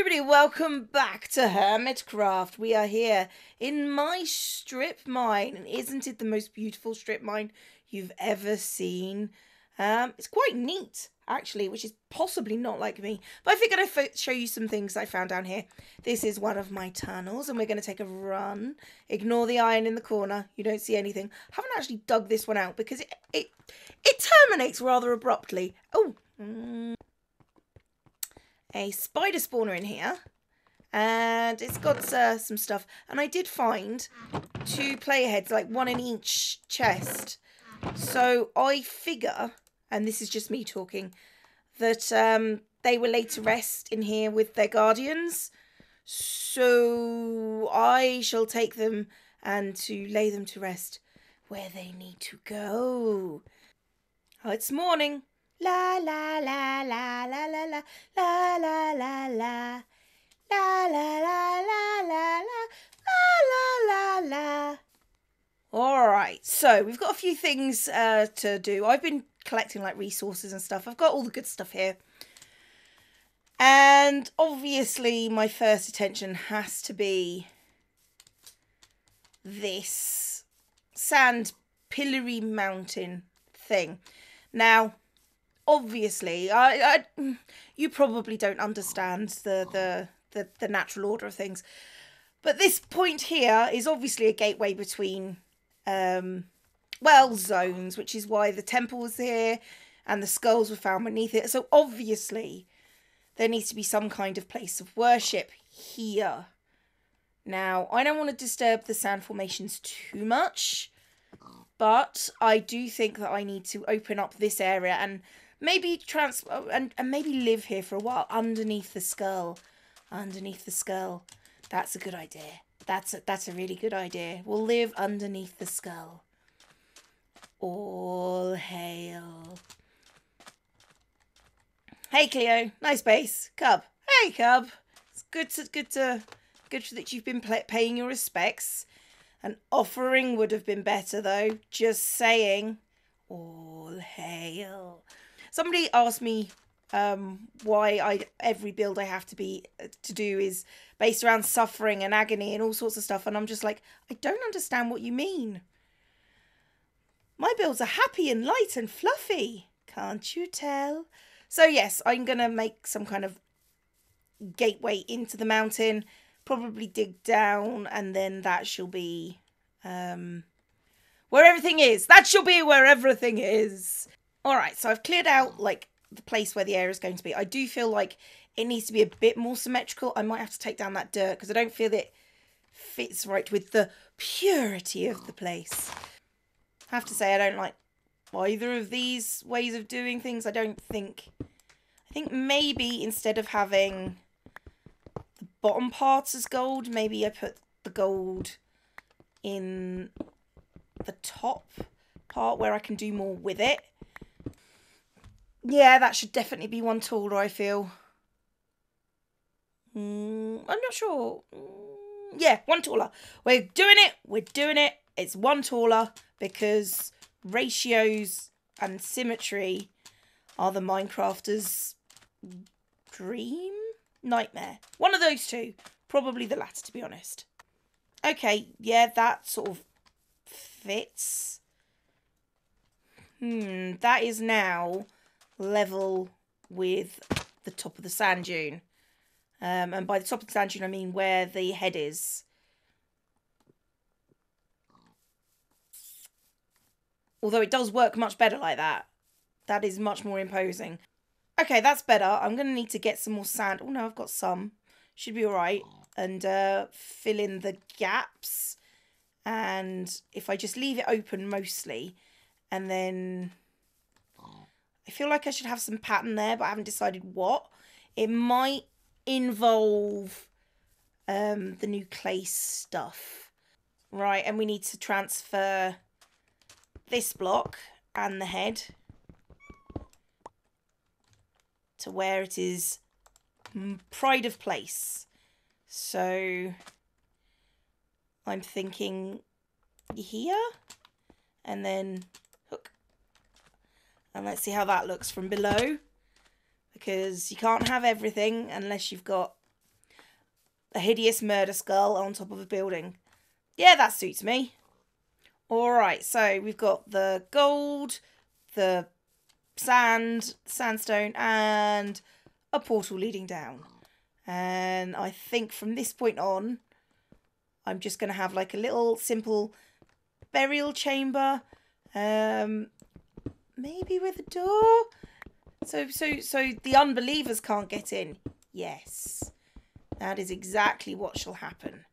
everybody, welcome back to Hermitcraft. We are here in my strip mine, and isn't it the most beautiful strip mine you've ever seen? It's quite neat, actually, which is possibly not like me, but I figured I'd show you some things I found down here. This is one of my tunnels, and we're going to take a run. Ignore the iron in the corner, you don't see anything. I haven't actually dug this one out because it terminates rather abruptly. Oh, a spider spawner in here, and it's got some stuff, and I did find 2 player heads, like 1 in each chest, so I figure, and this is just me talking, that they were laid to rest in here with their guardians, so I shall take them and to lay them to rest where they need to go. Oh, it's morning. La la la la la la la la la la la la la la la la la la la. Alright, so we've got a few things to do. I've been collecting like resources and stuff. I've got all the good stuff here. And obviously my first attention has to be this sand pillory mountain thing. Now, obviously, you probably don't understand the natural order of things, but this point here is obviously a gateway between, well, zones, which is why the temple was here and the skulls were found beneath it. So obviously, there needs to be some kind of place of worship here. Now, I don't want to disturb the sand formations too much, but I do think that I need to open up this area and maybe and maybe live here for a while underneath the skull. Underneath the skull. That's a good idea. That's a really good idea. We'll live underneath the skull. All hail. Hey Cleo, nice base. Cub. Hey Cub. It's good that you've been paying your respects. An offering would have been better though. Just saying. All hail. Somebody asked me why every build I have to do is based around suffering and agony and all sorts of stuff, and I'm just like, I don't understand what you mean. My builds are happy and light and fluffy, can't you tell? So yes, I'm gonna make some kind of gateway into the mountain, probably dig down, and then that shall be where everything is. That shall be where everything is. Alright, so I've cleared out, like, the place where the area is going to be. I do feel like it needs to be a bit more symmetrical. I might have to take down that dirt, because I don't feel it fits right with the purity of the place. I have to say, I don't like either of these ways of doing things. I think maybe instead of having the bottom parts as gold, maybe I put the gold in the top part where I can do more with it. Yeah, that should definitely be one taller, I feel. I'm not sure. Yeah, one taller. We're doing it. It's one taller because ratios and symmetry are the Minecrafter's dream? Nightmare. One of those two. Probably the latter, to be honest. Okay, yeah, that sort of fits. That is now level with the top of the sand dune. And by the top of the sand dune, I mean where the head is. Although it does work much better like that. That is much more imposing. Okay, that's better. I'm going to need to get some more sand. Oh no, I've got some. Should be alright. And fill in the gaps. And if I just leave it open mostly, and then I feel like I should have some pattern there, but I haven't decided what. It might involve the new clay stuff. Right, and we need to transfer this block and the head to where it is pride of place. So I'm thinking here, and then hook. And let's see how that looks from below, because you can't have everything unless you've got a hideous murder skull on top of a building. Yeah, that suits me. Alright, so we've got the gold, the sandstone, and a portal leading down. And I think from this point on, I'm just going to have like a little simple burial chamber. Maybe with a door. So the unbelievers can't get in. Yes. That is exactly what shall happen.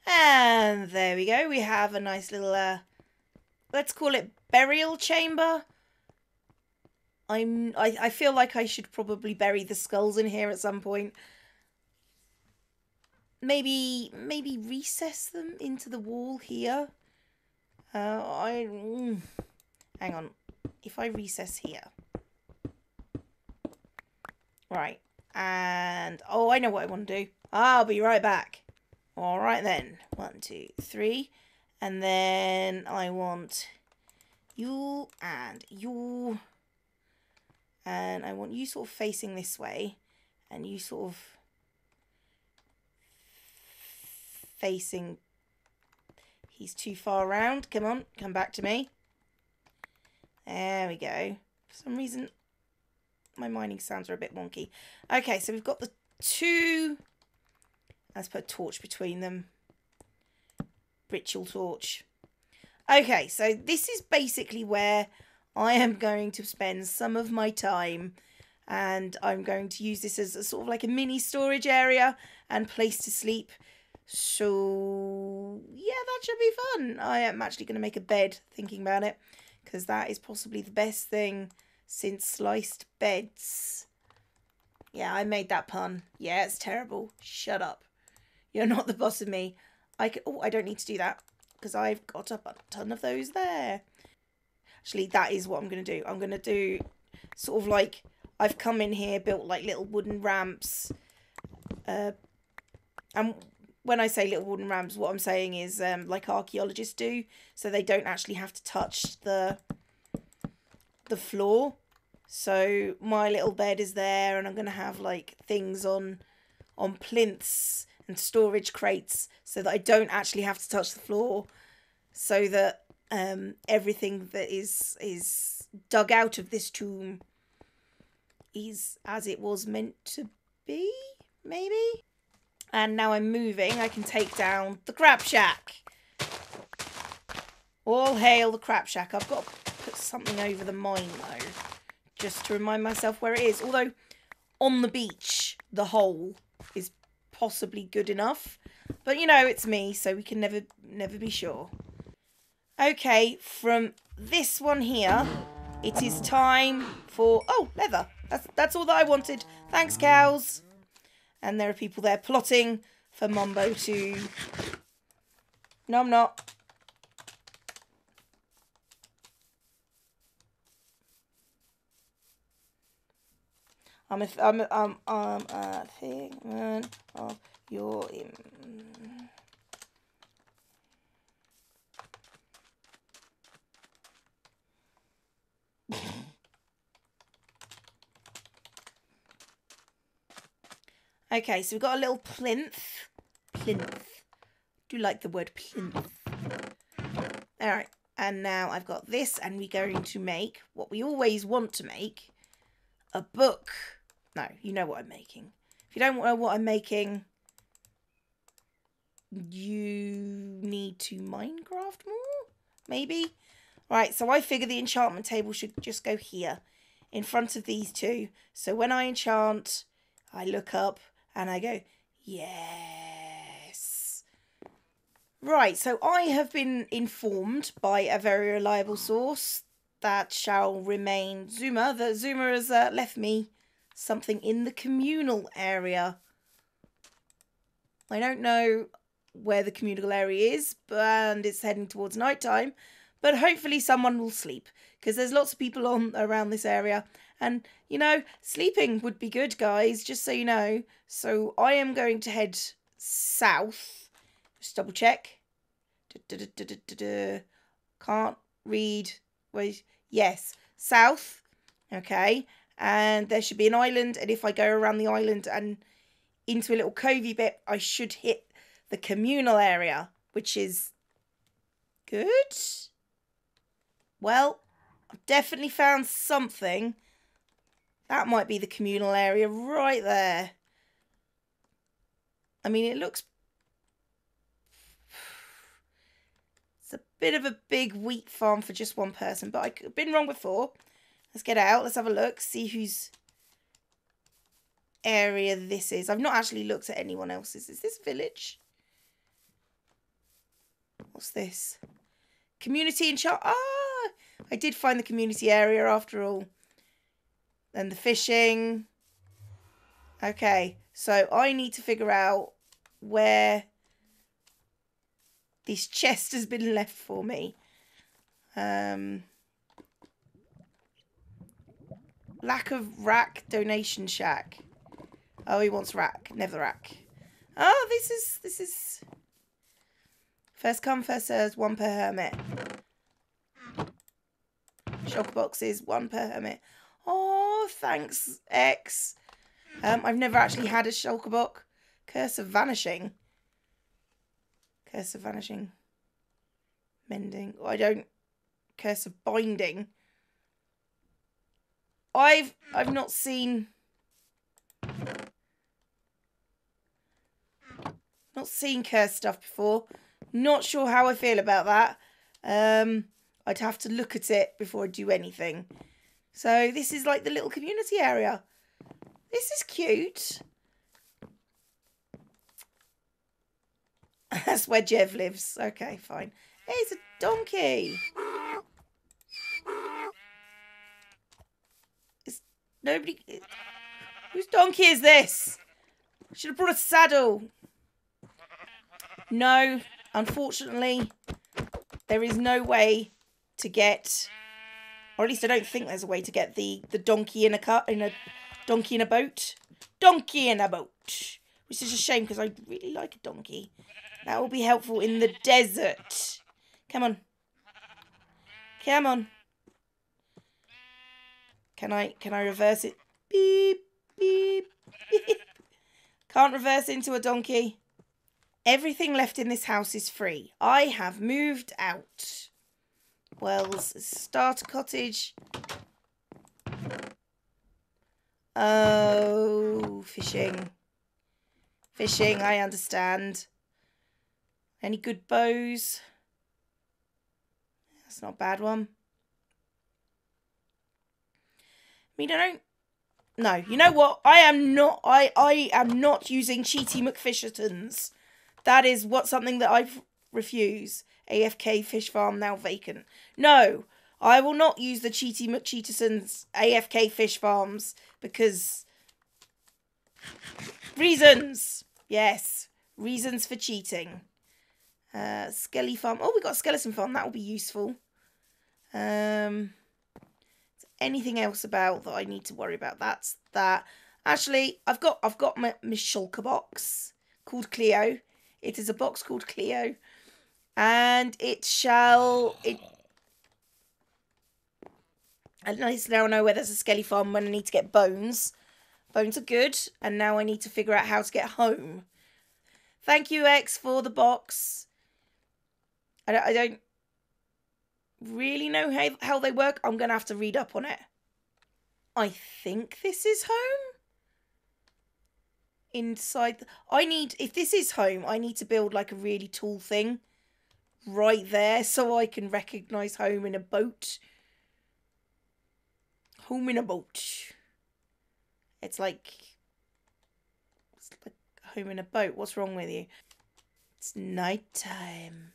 And there we go. We have a nice little, let's call it burial chamber. I feel like I should probably bury the skulls in here at some point. Maybe recess them into the wall here. Hang on. If I recess here. Right. And, oh, I know what I want to do. I'll be right back. All right then. 1, 2, 3. And then I want you and you. And I want you sort of facing this way. And you sort of facing. He's too far around. Come on. Come back to me. There we go. For some reason, my mining sounds are a bit wonky. Okay, so we've got the two. Let's put a torch between them. Ritual torch. Okay, so this is basically where I am going to spend some of my time. And I'm going to use this as a sort of like a mini storage area and place to sleep. So, yeah, that should be fun. I am actually going to make a bed, thinking about it. Because that is possibly the best thing since sliced beds. Yeah, I made that pun. Yeah, it's terrible. Shut up. You're not the boss of me. I don't need to do that. Because I've got a ton of those there. Actually, that is what I'm going to do. I'm going to do sort of like... I've come in here, built like little wooden ramps. And when I say little wooden ramps, what I'm saying is like archaeologists do. So they don't actually have to touch the floor. So my little bed is there, and I'm going to have like things on plinths and storage crates so that I don't actually have to touch the floor. So that everything that is dug out of this tomb is as it was meant to be, maybe? And now I'm moving, I can take down the crab shack. All hail the crab shack. I've got to put something over the mine though, just to remind myself where it is. Although on the beach, the hole is possibly good enough. But you know, it's me, so we can never be sure. Okay, from this one here, it is time for... Oh, leather. That's all that I wanted. Thanks, cows. And there are people there plotting for Mumbo to... No, I'm not. I'm a figment of your... Okay, so we've got a little plinth. Plinth. Do you like the word plinth? Alright, and now I've got this, and we're going to make what we always want to make. A book. No, you know what I'm making. If you don't know what I'm making, you need to Minecraft more? Maybe? Right, so I figure the enchantment table should just go here, in front of these two. So when I enchant, I look up and I go, yes. Right, so I have been informed by a very reliable source that shall remain Zuma, that Zuma has left me something in the communal area. I don't know where the communal area is, and it's heading towards night time, but hopefully someone will sleep, because there's lots of people around this area, and, you know, sleeping would be good, guys, just so you know. So I am going to head south. Just double check. Can't read. Wait, yes, south. Okay, and there should be an island, and if I go around the island and into a little covey bit, I should hit the communal area, which is good. Well, I've definitely found something. That might be the communal area right there. I mean, it looks... It's a bit of a big wheat farm for just one person, but I've been wrong before. Let's get out. Let's have a look. See whose area this is. I've not actually looked at anyone else's. Is this village? What's this? Community and chart. Ah! I did find the community area after all. And the fishing. Okay. So I need to figure out where this chest has been left for me. Lack of rack, donation shack. Oh, he wants rack, never rack. Oh, this is first come, first served, 1 per hermit. Shulker boxes, 1 per hermit. Oh, thanks, X. I've never actually had a shulker box. Curse of vanishing. Curse of vanishing. Mending. Oh, I don't. Curse of binding. I've not seen curse stuff before. Not sure how I feel about that. I'd have to look at it before I do anything. So this is like the little community area. This is cute. That's where Jev lives. Okay, fine. Hey, it's a donkey. Nobody... Whose donkey is this? Should have brought a saddle. No, unfortunately, there is no way to get... Or at least I don't think there's a way to get the donkey in a donkey in a boat. Donkey in a boat. Which is a shame because I really like a donkey. That will be helpful in the desert. Come on. Come on. Can I reverse it? Beep, beep, beep. Can't reverse into a donkey. Everything left in this house is free. I have moved out. Wells, starter cottage. Oh, fishing. Fishing, I understand. Any good bows? That's not a bad one. I mean, I don't... No, you know what? I am not using Cheaty McFishertons. That is something that I refuse. AFK fish farm now vacant. No, I will not use the Cheaty McCheatersons AFK fish farms because... Reasons! Yes, reasons for cheating. Skelly farm. Oh, we got a skeleton farm. That will be useful. Anything else about that I need to worry about? That's that. Actually, I've got my shulker box called Cleo. It is a box called Cleo, and at least now I know where there's a skelly farm when I need to get bones. Bones are good, and now I need to figure out how to get home. Thank you, X, for the box. I don't really know how they work. I'm going to have to read up on it. I think this is home. Inside... if this is home, I need to build like a really tall thing right there so I can recognise home in a boat. Home in a boat. It's like home in a boat. What's wrong with you? It's night time.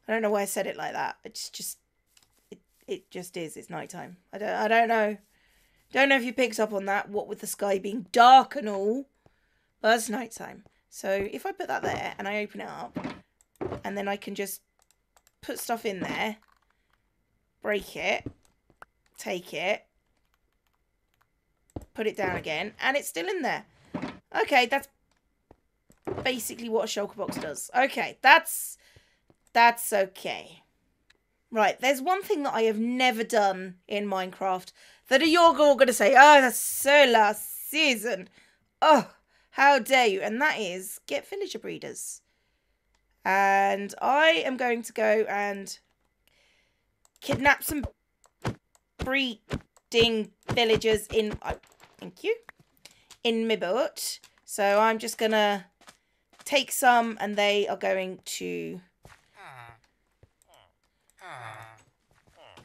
I don't know why I said it like that. It's just, it just is. It's nighttime. I don't know. Don't know if you picked up on that. What with the sky being dark and all, but it's nighttime. So if I put that there and I open it up, and then I can just put stuff in there, break it, take it, put it down again, and it's still in there. Okay, that's basically what a shulker box does. Okay, that's okay. Right, there's one thing that I have never done in Minecraft that you're all going to say, oh, that's so last season. Oh, how dare you. And that is get villager breeders. And I am going to go and kidnap some breeding villagers in... thank you. In my boat. So I'm just going to take some and they are going to...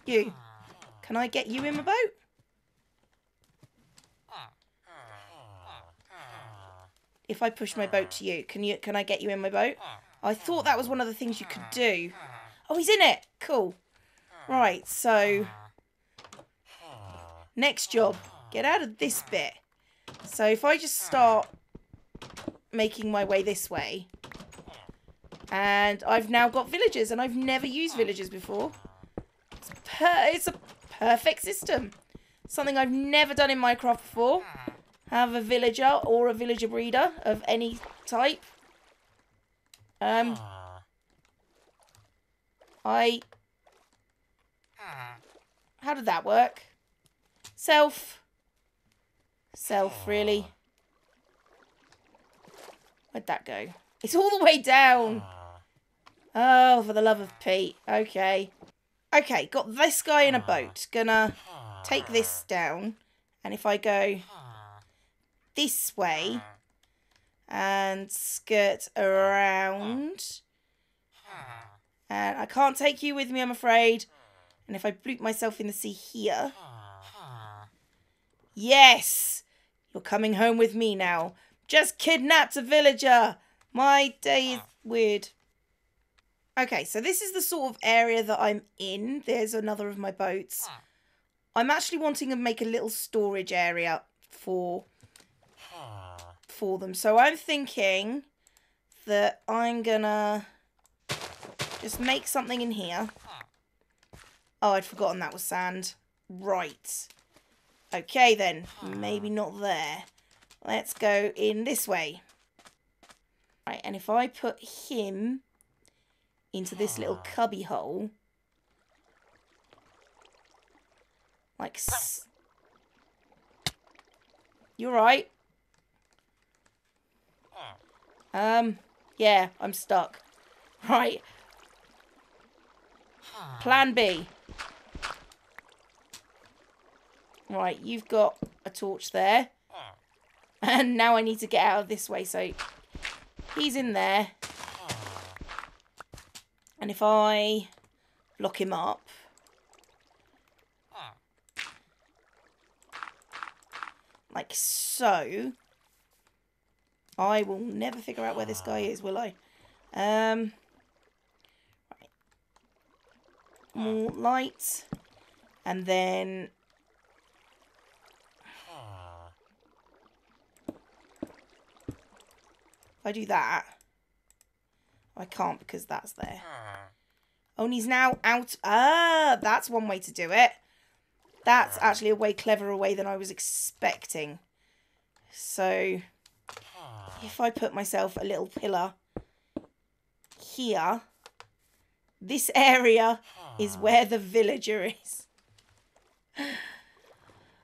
You. Can I get you in my boat? If I push my boat to you, can I get you in my boat? I thought that was one of the things you could do. Oh, he's in it. Cool. Right, so next job, get out of this bit. So if I just start making my way this way, and I've now got villagers, and I've never used villagers before. It's a perfect system. Something I've never done in Minecraft before. Have a villager or a villager breeder of any type. How did that work? Self, really? Where'd that go? It's all the way down. Oh, for the love of Pete. Okay. Okay, got this guy in a boat. Gonna take this down. And if I go this way and skirt around, and I can't take you with me, I'm afraid. And if I bloop myself in the sea here, yes, you're coming home with me now. Just kidnapped a villager. My day is weird. Okay, so this is the sort of area that I'm in. There's another of my boats. I'm actually wanting to make a little storage area for them. So I'm thinking that I'm gonna just make something in here. Oh, I'd forgotten that was sand. Right. Okay then, maybe not there. Let's go in this way. Right, and if I put him into this little cubby hole, like you're right. Yeah, I'm stuck. Right. Plan B. Right, you've got a torch there. And now I need to get out of this way, so he's in there. And if I lock him up, like so, I will never figure out where this guy is, will I? Right. More light. And then if I do that, I can't because that's there. Oh, and he's now out. Ah, that's one way to do it. That's actually a way cleverer way than I was expecting. So if I put myself a little pillar here, this area is where the villager is.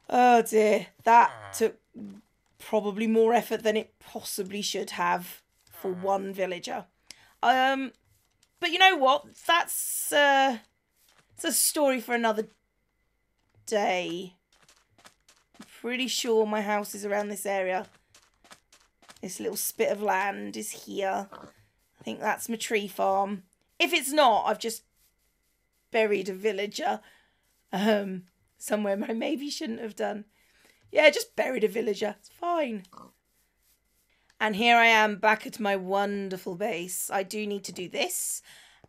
Oh dear, that took probably more effort than it possibly should have for one villager. But you know what? It's a story for another day. I'm pretty sure my house is around this area. This little spit of land is here. I think that's my tree farm. If it's not, I've just buried a villager somewhere I maybe shouldn't have done. Yeah, just buried a villager. It's fine. And here I am back at my wonderful base. I do need to do this.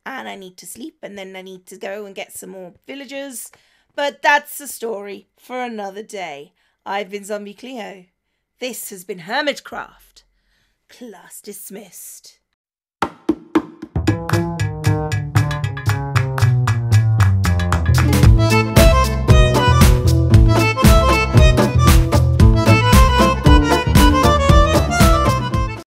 And I need to sleep. And then I need to go and get some more villagers. But that's a story for another day. I've been ZombieCleo. This has been Hermitcraft. Class dismissed.